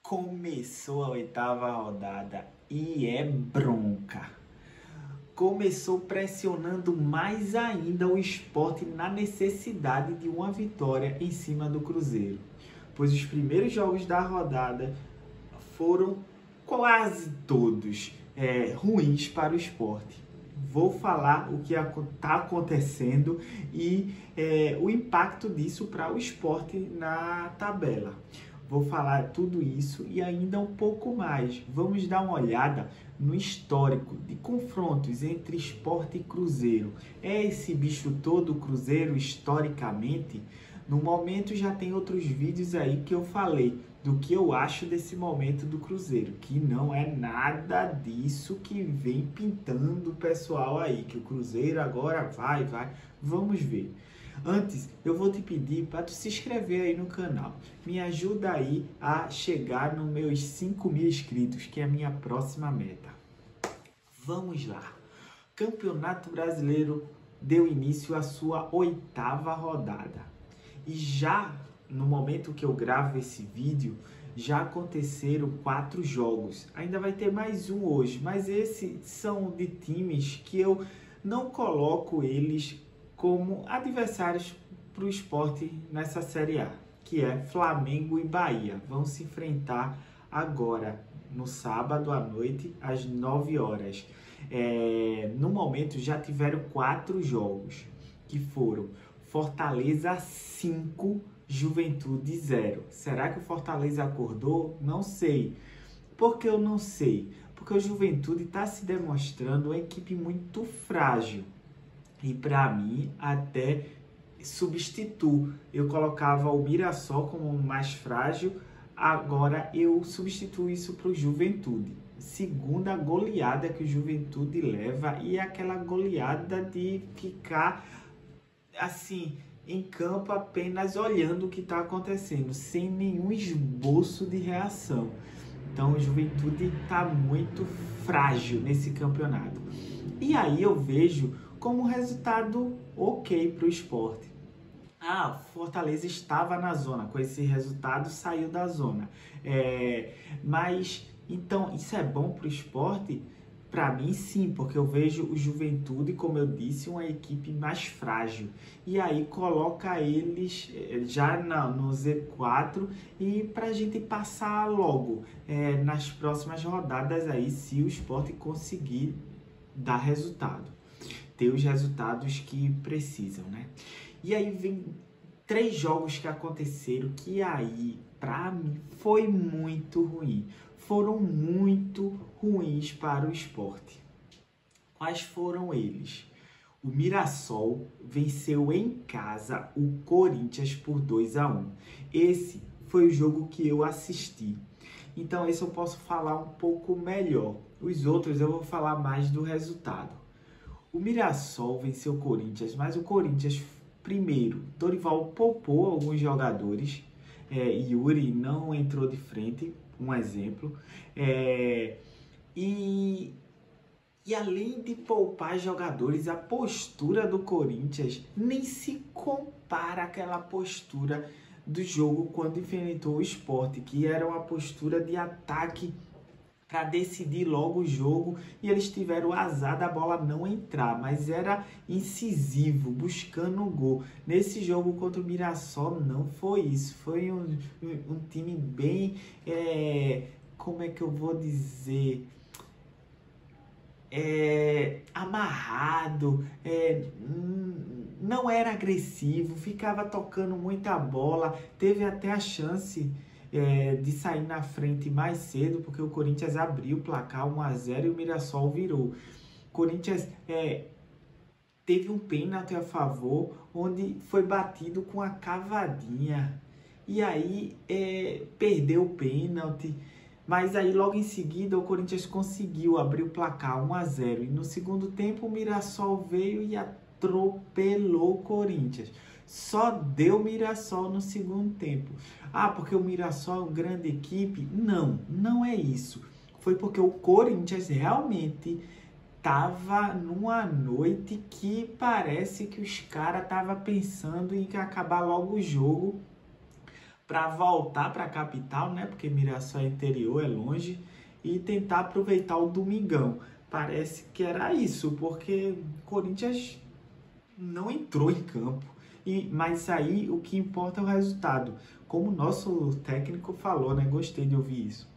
Começou a oitava rodada e é bronca. Começou pressionando mais ainda o Sport na necessidade de uma vitória em cima do Cruzeiro, pois os primeiros jogos da rodada foram quase todos ruins para o Sport. Vou falar o que está acontecendo e o impacto disso para o Sport na tabela. Vou falar tudo isso e ainda um pouco mais. Vamos dar uma olhada no histórico de confrontos entre Sport e Cruzeiro. É esse bicho todo Cruzeiro historicamente? No momento já tem outros vídeos aí que eu falei do que eu acho desse momento do Cruzeiro, que não é nada disso que vem pintando o pessoal aí, que o Cruzeiro agora vai. Vamos ver. Antes, eu vou te pedir para tu se inscrever aí no canal. Me ajuda aí a chegar nos meus 5.000 inscritos, que é a minha próxima meta. Vamos lá. Campeonato Brasileiro deu início à sua oitava rodada. E já no momento que eu gravo esse vídeo, já aconteceram 4 jogos. Ainda vai ter mais um hoje, mas esses são de times que eu não coloco eles como adversários para o Sport nessa Série A, que é Flamengo e Bahia. Vão se enfrentar agora, no sábado à noite, às 9 horas. No momento já tiveram 4 jogos, que foram Fortaleza 5, Juventude 0. Será que o Fortaleza acordou? Não sei. Por que eu não sei? Porque o Juventude está se demonstrando uma equipe muito frágil. E para mim, até substituo. Eu colocava o Mirassol como mais frágil, agora eu substituo isso para o Juventude. Segunda goleada que o Juventude leva, e aquela goleada de ficar assim em campo apenas olhando o que está acontecendo, sem nenhum esboço de reação. Então o Juventude está muito frágil nesse campeonato. E aí eu vejo como resultado ok para o Sport. Fortaleza estava na zona, com esse resultado saiu da zona. Mas, então, isso é bom para o Sport? Para mim, sim, porque eu vejo o Juventude, como eu disse, uma equipe mais frágil. E aí coloca eles já no Z4 e para a gente passar logo nas próximas rodadas aí, se o Sport conseguir dar resultado. Ter os resultados que precisam, né? E aí vem 3 jogos que aconteceram que aí, para mim, foi muito ruim. Foram muito ruins para o Sport. Quais foram eles? O Mirassol venceu em casa o Corinthians por 2-1. Esse foi o jogo que eu assisti. Então esse eu posso falar um pouco melhor. Os outros eu vou falar mais do resultado. O Mirassol venceu o Corinthians, mas o Corinthians, primeiro, Dorival poupou alguns jogadores. Yuri não entrou de frente, um exemplo. E além de poupar jogadores, a postura do Corinthians nem se compara àquela postura do jogo quando enfrentou o Sport, que era uma postura de ataque para decidir logo o jogo, e eles tiveram o azar da bola não entrar, mas era incisivo, buscando o gol. Nesse jogo contra o Mirassol não foi isso, foi um time bem, como é que eu vou dizer, amarrado, não era agressivo, ficava tocando muita bola, teve até a chance de sair na frente mais cedo, porque o Corinthians abriu o placar 1-0 e o Mirassol virou. O Corinthians teve um pênalti a favor, onde foi batido com a cavadinha, e aí perdeu o pênalti. Mas aí logo em seguida o Corinthians conseguiu abrir o placar 1-0. E no segundo tempo o Mirassol veio e atropelou o Corinthians. Só deu Mirassol no segundo tempo. Porque o Mirassol é uma grande equipe? Não, não é isso. Foi porque o Corinthians realmente estava numa noite que parece que os caras estavam pensando em acabar logo o jogo para voltar para a capital, né? Porque Mirassol é interior, é longe, e tentar aproveitar o domingão. Parece que era isso, porque o Corinthians não entrou em campo. Mas aí o que importa é o resultado. Como o nosso técnico falou, né? Gostei de ouvir isso.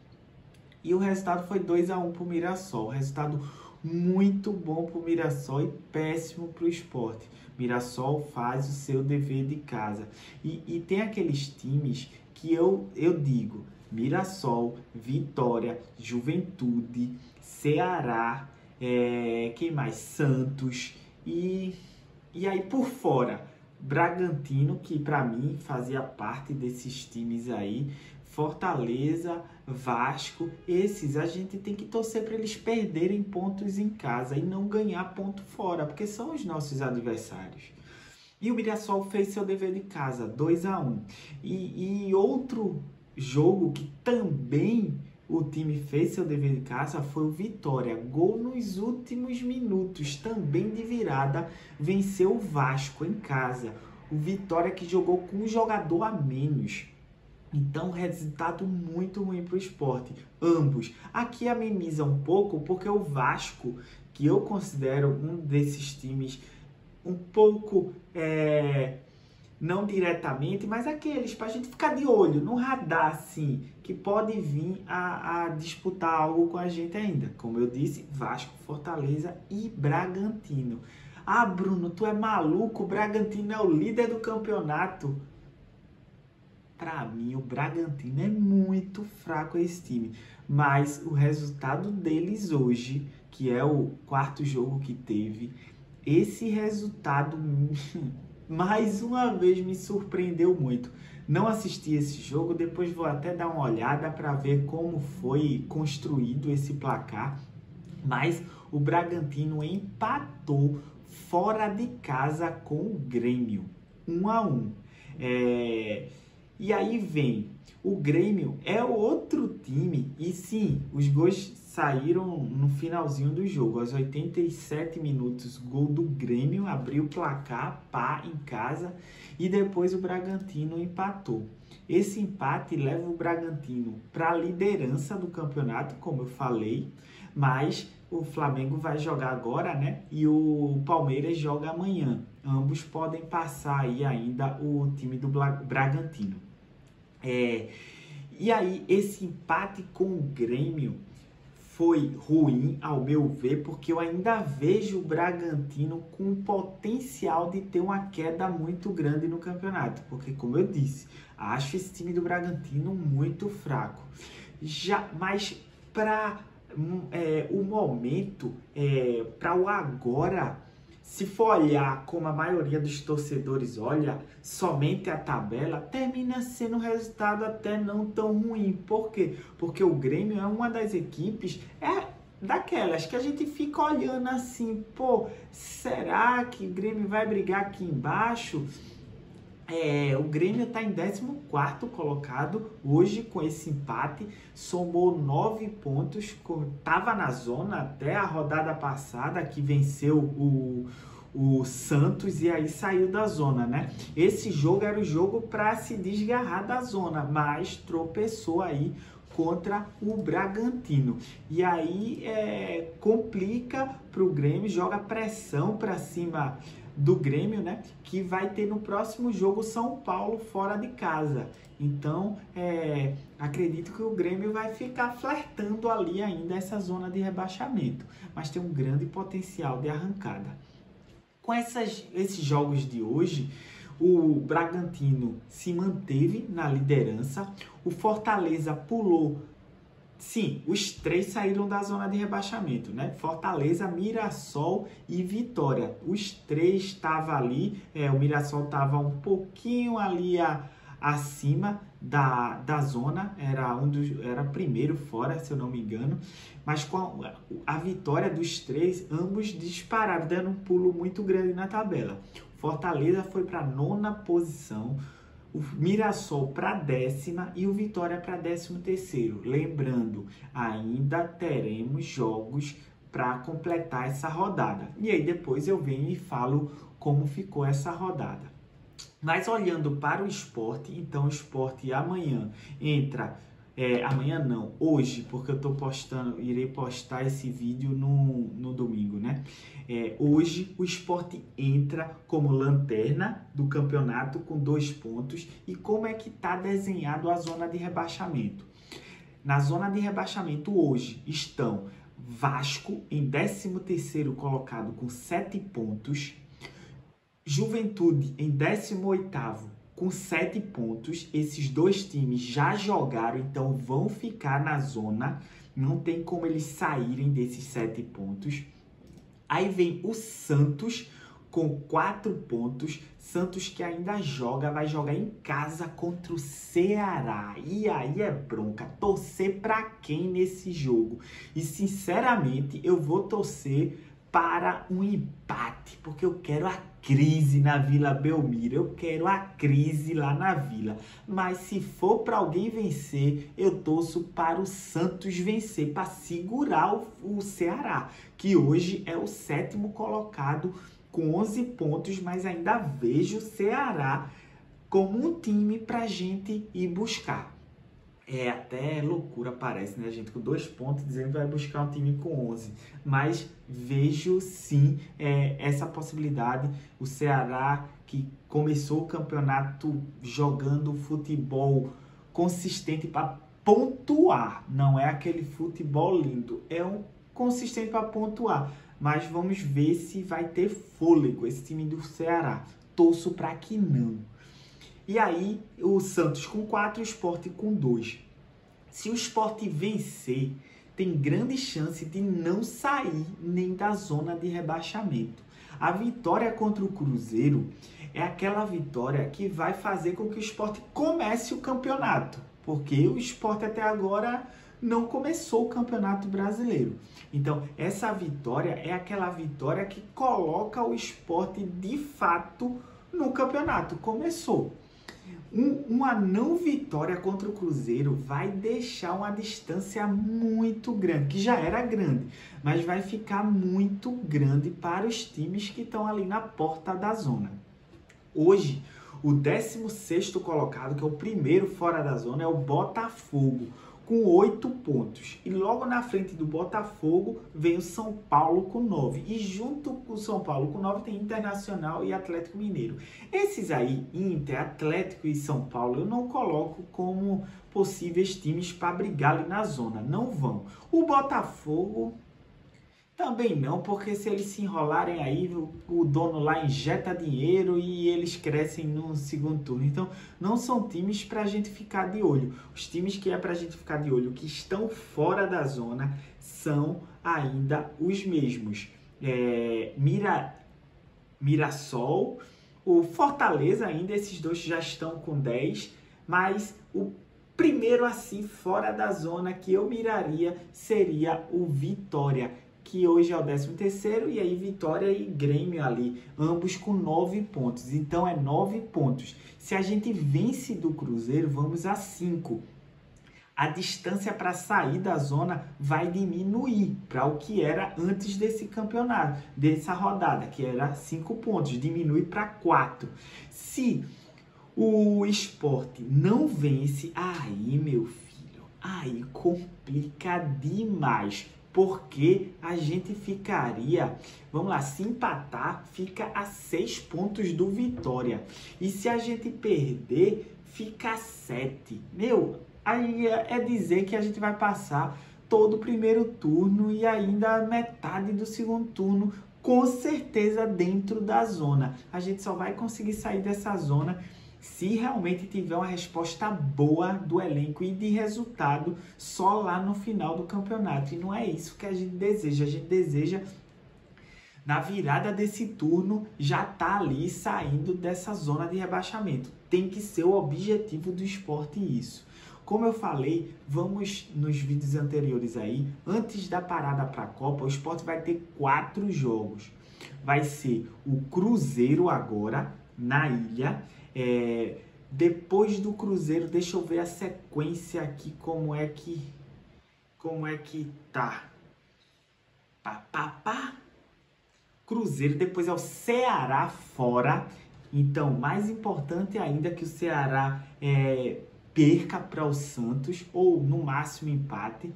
E o resultado foi 2-1 para o Mirassol. Resultado muito bom para o Mirassol e péssimo para o Sport. Mirassol faz o seu dever de casa. E tem aqueles times que eu digo: Mirassol, Vitória, Juventude, Ceará, quem mais? Santos e aí por fora, Bragantino, que para mim fazia parte desses times aí, Fortaleza, Vasco, esses a gente tem que torcer para eles perderem pontos em casa e não ganhar ponto fora, porque são os nossos adversários. E o Mirassol fez seu dever de casa, 2-1. E outro jogo que também o time fez seu dever de casa foi o Vitória. Gol nos últimos minutos, também de virada, venceu o Vasco em casa. O Vitória que jogou com um jogador a menos. Então, resultado muito ruim para o Sport. Ambos. Aqui ameniza um pouco, porque o Vasco, que eu considero um desses times um pouco, não diretamente, mas aqueles para a gente ficar de olho, no radar, assim, que pode vir a disputar algo com a gente ainda. Como eu disse, Vasco, Fortaleza e Bragantino. Ah, Bruno, tu é maluco? O Bragantino é o líder do campeonato. Para mim, o Bragantino é muito fraco esse time. Mas o resultado deles hoje, que é o quarto jogo que teve, esse resultado, mais uma vez, me surpreendeu muito. Não assisti esse jogo, depois vou até dar uma olhada para ver como foi construído esse placar. Mas o Bragantino empatou fora de casa com o Grêmio, 1-1. E aí vem, o Grêmio é outro time, e sim, os gols saíram no finalzinho do jogo, aos 87 minutos, gol do Grêmio, abriu o placar, pá, em casa, e depois o Bragantino empatou. Esse empate leva o Bragantino para a liderança do campeonato, como eu falei, mas o Flamengo vai jogar agora, né? E o Palmeiras joga amanhã. Ambos podem passar aí ainda o time do Bragantino. E aí, esse empate com o Grêmio foi ruim, ao meu ver, porque eu ainda vejo o Bragantino com o potencial de ter uma queda muito grande no campeonato. Porque, como eu disse, acho esse time do Bragantino muito fraco. Mas para o momento, para o agora, se for olhar como a maioria dos torcedores olha, somente a tabela, termina sendo um resultado até não tão ruim. Por quê? Porque o Grêmio é uma das equipes, daquelas que a gente fica olhando assim, pô, será que o Grêmio vai brigar aqui embaixo? O Grêmio está em 14º colocado, hoje com esse empate, somou 9 pontos, estava na zona até a rodada passada, que venceu o Santos e aí saiu da zona, né? Esse jogo era o jogo para se desgarrar da zona, mas tropeçou aí contra o Bragantino. E aí complica para o Grêmio, joga pressão para cima do Grêmio, né? Que vai ter no próximo jogo São Paulo fora de casa. Então, acredito que o Grêmio vai ficar flertando ali ainda essa zona de rebaixamento, mas tem um grande potencial de arrancada. Com esses jogos de hoje, o Bragantino se manteve na liderança, o Fortaleza pulou. Sim, os três saíram da zona de rebaixamento, né? Fortaleza, Mirassol e Vitória. Os três estavam ali, o Mirassol estava um pouquinho ali acima da zona, era primeiro fora, se eu não me engano, mas com a vitória dos três, ambos dispararam, dando um pulo muito grande na tabela. Fortaleza foi para a 9ª posição, o Mirassol para a 10ª e o Vitória para 13º. Lembrando, ainda teremos jogos para completar essa rodada. E aí depois eu venho e falo como ficou essa rodada. Mas olhando para o Sport, então o Sport amanhã entra, amanhã não, hoje, porque eu tô postando, irei postar esse vídeo no domingo, né? Hoje o Sport entra como lanterna do campeonato com 2 pontos. E como é que tá desenhado a zona de rebaixamento? Na zona de rebaixamento hoje estão Vasco em 13º colocado com 7 pontos, Juventude em 18º com 7 pontos. Esses 2 times já jogaram, então vão ficar na zona. Não tem como eles saírem desses 7 pontos. Aí vem o Santos com 4 pontos. Santos que ainda joga, vai jogar em casa contra o Ceará. E aí é bronca. Torcer para quem nesse jogo? E sinceramente eu vou torcer para um empate, porque eu quero a crise na Vila Belmiro, eu quero a crise lá na Vila. Mas se for para alguém vencer, eu torço para o Santos vencer, para segurar o Ceará, que hoje é o 7º colocado com 11 pontos, mas ainda vejo o Ceará como um time para a gente ir buscar. É até loucura, parece, né? A gente com 2 pontos dizendo que vai buscar um time com 11. Mas vejo sim essa possibilidade. O Ceará, que começou o campeonato jogando futebol consistente para pontuar. Não é aquele futebol lindo, é um consistente para pontuar. Mas vamos ver se vai ter fôlego esse time do Ceará. Torço para que não. E aí, o Santos com 4 e o Sport com 2. Se o Sport vencer, tem grande chance de não sair nem da zona de rebaixamento. A vitória contra o Cruzeiro é aquela vitória que vai fazer com que o Sport comece o campeonato. Porque o Sport até agora não começou o Campeonato Brasileiro. Então, essa vitória é aquela vitória que coloca o Sport de fato no campeonato. Começou. Uma não vitória contra o Cruzeiro vai deixar uma distância muito grande, que já era grande, mas vai ficar muito grande para os times que estão ali na porta da zona. Hoje, o 16º colocado, que é o primeiro fora da zona, é o Botafogo, com 8 pontos. E logo na frente do Botafogo vem o São Paulo com 9. E junto com o São Paulo com 9 tem Internacional e Atlético Mineiro. Esses aí, Inter, Atlético e São Paulo, eu não coloco como possíveis times para brigar ali na zona. Não vão. O Botafogo também não, porque se eles se enrolarem aí, o dono lá injeta dinheiro e eles crescem no segundo turno. Então, não são times para a gente ficar de olho. Os times que é para a gente ficar de olho, que estão fora da zona, são ainda os mesmos. Mirassol, o Fortaleza ainda, esses dois já estão com 10, mas o primeiro assim, fora da zona, que eu miraria seria o Vitória, que hoje é o 13º, e aí Vitória e Grêmio ali, ambos com 9 pontos. Então é 9 pontos. Se a gente vence do Cruzeiro, vamos a 5. A distância para sair da zona vai diminuir para o que era antes desse campeonato, dessa rodada, que era 5 pontos, diminui para 4. Se o Sport não vence, aí, meu filho, aí complica demais. Porque a gente ficaria, vamos lá, se empatar, fica a 6 pontos do Vitória. E se a gente perder, fica a 7. Meu, aí é dizer que a gente vai passar todo o primeiro turno e ainda metade do segundo turno, com certeza dentro da zona. A gente só vai conseguir sair dessa zona se realmente tiver uma resposta boa do elenco e de resultado só lá no final do campeonato. E não é isso que a gente deseja. A gente deseja, na virada desse turno, já tá ali saindo dessa zona de rebaixamento. Tem que ser o objetivo do Sport isso. Como eu falei, vamos nos vídeos anteriores aí, antes da parada para a Copa, o Sport vai ter 4 jogos. Vai ser o Cruzeiro agora, na ilha. Depois do Cruzeiro, deixa eu ver a sequência aqui, como é que tá. Cruzeiro, depois é o Ceará fora Então, mais importante ainda que o Ceará perca para o Santos, ou no máximo empate,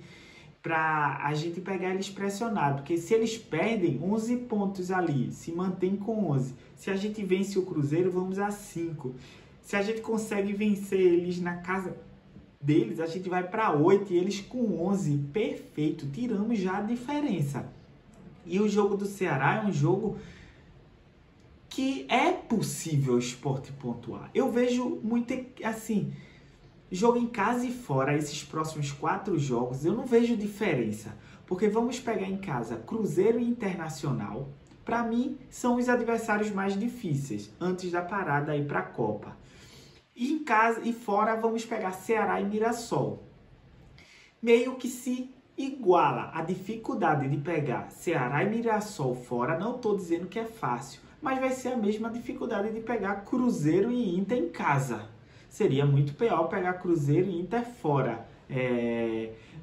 para a gente pegar eles pressionados, porque se eles perdem 11 pontos ali, se mantém com 11, se a gente vence o Cruzeiro, vamos a 5, se a gente consegue vencer eles na casa deles, a gente vai para 8 e eles com 11, perfeito, tiramos já a diferença. E o jogo do Ceará é um jogo que é possível o Sport pontuar. Eu vejo muito assim, jogo em casa e fora, esses próximos 4 jogos, eu não vejo diferença. Porque vamos pegar em casa Cruzeiro e Internacional. Para mim, são os adversários mais difíceis, antes da parada aí para a Copa. E em casa e fora, vamos pegar Ceará e Mirassol. Meio que se iguala a dificuldade de pegar Ceará e Mirassol fora. Não estou dizendo que é fácil, mas vai ser a mesma dificuldade de pegar Cruzeiro e Inter em casa. Seria muito pior pegar Cruzeiro e Inter fora.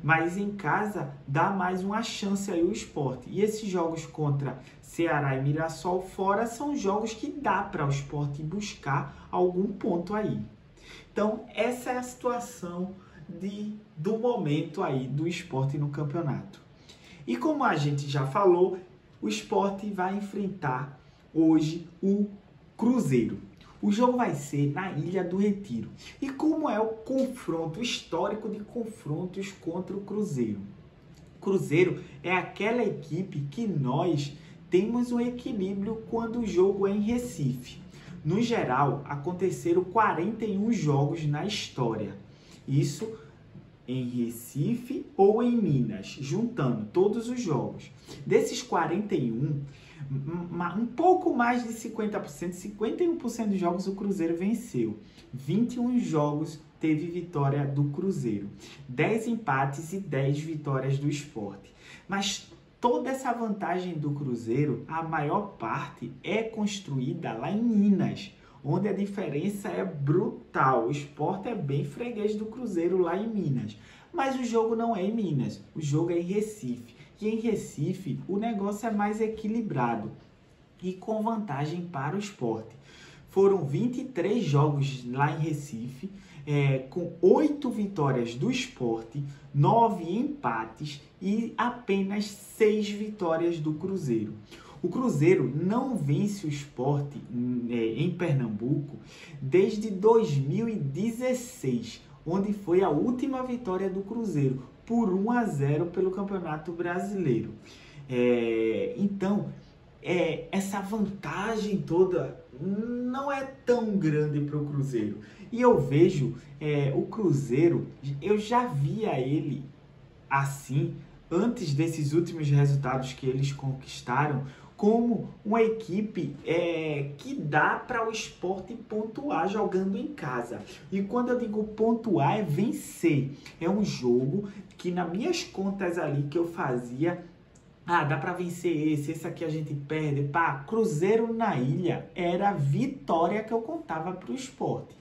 Mas em casa dá mais uma chance aí o Sport. E esses jogos contra Ceará e Mirassol fora são jogos que dá para o Sport buscar algum ponto aí. Então essa é a situação do momento aí do Sport no campeonato. E como a gente já falou, o Sport vai enfrentar hoje o Cruzeiro. O jogo vai ser na Ilha do Retiro. E como é o confronto, o histórico de confrontos contra o Cruzeiro? O Cruzeiro é aquela equipe que nós temos um equilíbrio quando o jogo é em Recife. No geral, aconteceram 41 jogos na história. Isso em Recife ou em Minas, juntando todos os jogos. Desses 41, um pouco mais de 50%, 51% dos jogos o Cruzeiro venceu. 21 jogos teve vitória do Cruzeiro. 10 empates e 10 vitórias do Sport. Mas toda essa vantagem do Cruzeiro, a maior parte é construída lá em Minas, onde a diferença é brutal. O Sport é bem freguês do Cruzeiro lá em Minas. Mas o jogo não é em Minas, o jogo é em Recife. E em Recife o negócio é mais equilibrado e com vantagem para o Sport. Foram 23 jogos lá em Recife, com 8 vitórias do Sport, 9 empates e apenas 6 vitórias do Cruzeiro. O Cruzeiro não vence o Sport em Pernambuco desde 2016, onde foi a última vitória do Cruzeiro, por 1-0 pelo Campeonato Brasileiro. Então, essa vantagem toda não é tão grande para o Cruzeiro. E eu vejo o Cruzeiro, eu já via ele assim, antes desses últimos resultados que eles conquistaram, como uma equipe que dá para o Sport pontuar jogando em casa. E quando eu digo pontuar, é vencer. É um jogo que, nas minhas contas ali que eu fazia, dá para vencer esse aqui a gente perde. Pá, Cruzeiro na Ilha era a vitória que eu contava para o Sport.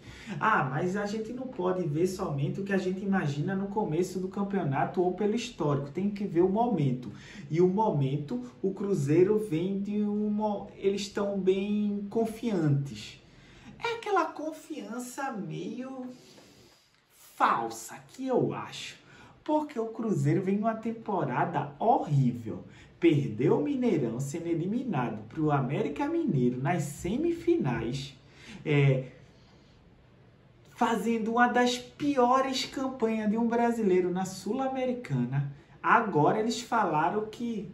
Mas a gente não pode ver somente o que a gente imagina no começo do campeonato ou pelo histórico. Tem que ver o momento. E o momento, o Cruzeiro vem de eles estão bem confiantes. É aquela confiança meio falsa que eu acho. Porque o Cruzeiro vem numa temporada horrível. Perdeu o Mineirão sendo eliminado para o América Mineiro nas semifinais. Fazendo uma das piores campanhas de um brasileiro na Sul-Americana. Agora eles falaram que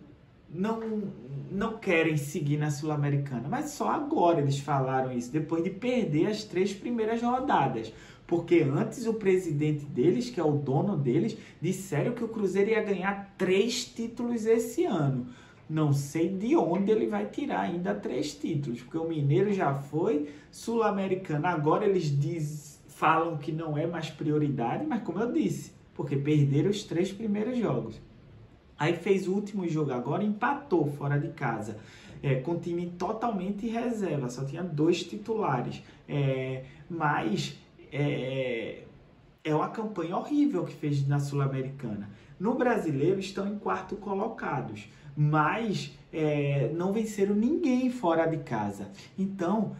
não querem seguir na Sul-Americana. Mas só agora eles falaram isso, depois de perder as 3 primeiras rodadas. Porque antes o presidente deles, que é o dono deles, disseram que o Cruzeiro ia ganhar 3 títulos esse ano. Não sei de onde ele vai tirar ainda 3 títulos, porque o Mineiro já foi, Sul-Americana agora eles falam que não é mais prioridade, mas como eu disse, porque perderam os 3 primeiros jogos. Aí fez o último jogo agora, empatou fora de casa, com time totalmente reserva, só tinha 2 titulares. Mas é uma campanha horrível que fez na Sul-Americana. No Brasileiro estão em 4º colocados, mas não venceram ninguém fora de casa. Então,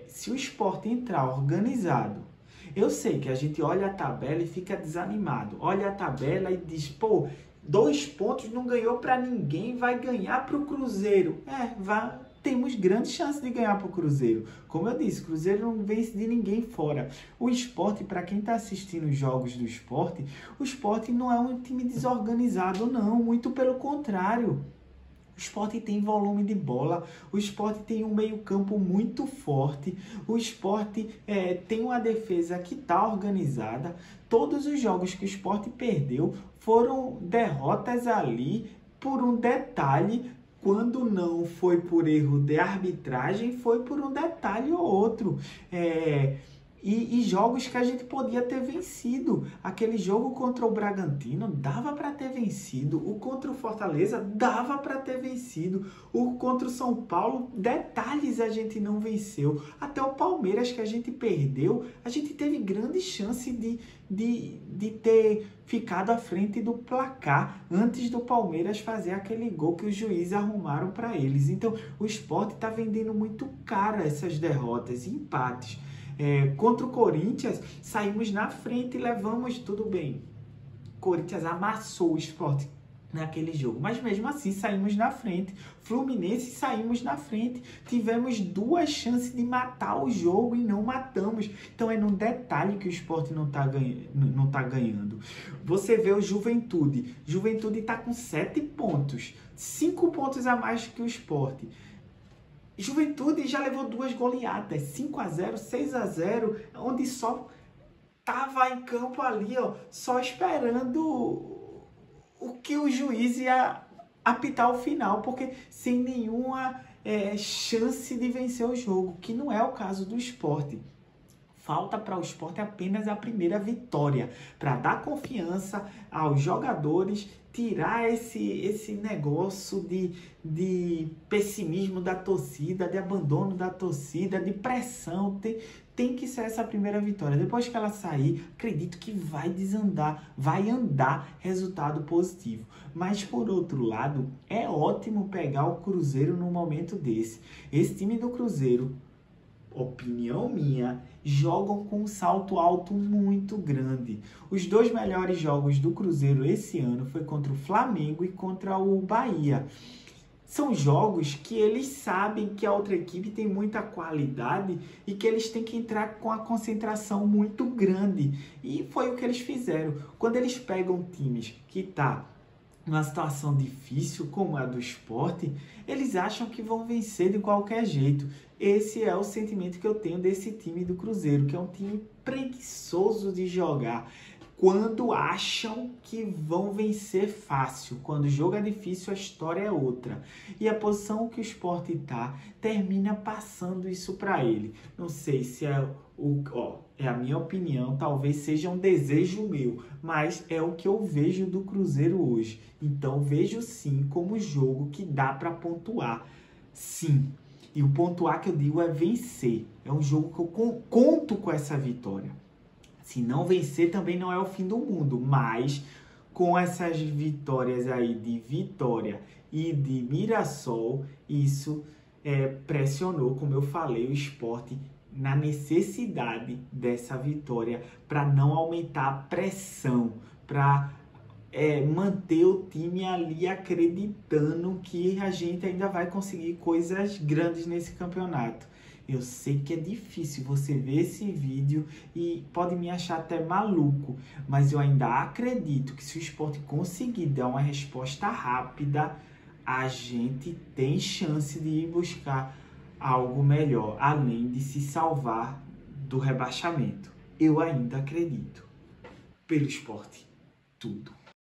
se o Sport entrar organizado, eu sei que a gente olha a tabela e fica desanimado. Olha a tabela e diz, pô, 2 pontos não ganhou para ninguém, vai ganhar para o Cruzeiro. Temos grande chance de ganhar para o Cruzeiro. Como eu disse, o Cruzeiro não vence de ninguém fora. O Sport, para quem está assistindo os jogos do Sport, o Sport não é um time desorganizado, não. Muito pelo contrário. O Sport tem volume de bola, o Sport tem um meio-campo muito forte, o Sport tem uma defesa que está organizada. Todos os jogos que o Sport perdeu foram derrotas ali por um detalhe. Quando não foi por erro de arbitragem, foi por um detalhe ou outro. E jogos que a gente podia ter vencido. Aquele jogo contra o Bragantino dava para ter vencido. O contra o Fortaleza dava para ter vencido. O contra o São Paulo, detalhes a gente não venceu. Até o Palmeiras que a gente perdeu, a gente teve grande chance de ter ficado à frente do placar antes do Palmeiras fazer aquele gol que os juízes arrumaram para eles. Então o Sport está vendendo muito caro essas derrotas e empates. Contra o Corinthians, saímos na frente e levamos tudo bem. O Corinthians amassou o Sport naquele jogo, mas mesmo assim saímos na frente. Fluminense, saímos na frente. Tivemos 2 chances de matar o jogo e não matamos. Então é num detalhe que o Sport não tá ganhando. Você vê o Juventude. Juventude está com 7 pontos. 5 pontos a mais que o Sport. Juventude já levou 2 goleadas, 5-0, 6-0, onde só estava em campo ali, ó, só esperando o que o juiz ia apitar o final, porque sem nenhuma chance de vencer o jogo, que não é o caso do Sport. Falta para o Sport apenas a primeira vitória, para dar confiança aos jogadores, tirar esse negócio de pessimismo da torcida, de abandono da torcida, de pressão. Tem que ser essa primeira vitória. Depois que ela sair, acredito que vai desandar, vai andar resultado positivo. Mas, por outro lado, é ótimo pegar o Cruzeiro num momento desse. Esse time do Cruzeiro, opinião minha, jogam com um salto alto muito grande. Os 2 melhores jogos do Cruzeiro esse ano foi contra o Flamengo e contra o Bahia. São jogos que eles sabem que a outra equipe tem muita qualidade e que eles têm que entrar com a concentração muito grande. E foi o que eles fizeram. Quando eles pegam times que tá numa situação difícil como a do Sport, eles acham que vão vencer de qualquer jeito. Esse é o sentimento que eu tenho desse time do Cruzeiro, que é um time preguiçoso de jogar. Quando acham que vão vencer fácil, quando o jogo é difícil, a história é outra. E a posição que o Sport tá, termina passando isso para ele. Não sei se é a minha opinião, talvez seja um desejo meu, mas é o que eu vejo do Cruzeiro hoje. Então vejo sim como jogo que dá para pontuar, sim. E o pontuar que eu digo é vencer. É um jogo que eu conto com essa vitória. Se não vencer também não é o fim do mundo, mas com essas vitórias aí de Vitória e de Mirassol, isso pressionou, como eu falei, o Sport na necessidade dessa vitória para não aumentar a pressão, para manter o time ali acreditando que a gente ainda vai conseguir coisas grandes nesse campeonato. Eu sei que é difícil você ver esse vídeo e pode me achar até maluco, mas eu ainda acredito que se o Sport conseguir dar uma resposta rápida, a gente tem chance de ir buscar algo melhor, além de se salvar do rebaixamento. Eu ainda acredito. Pelo Sport, tudo.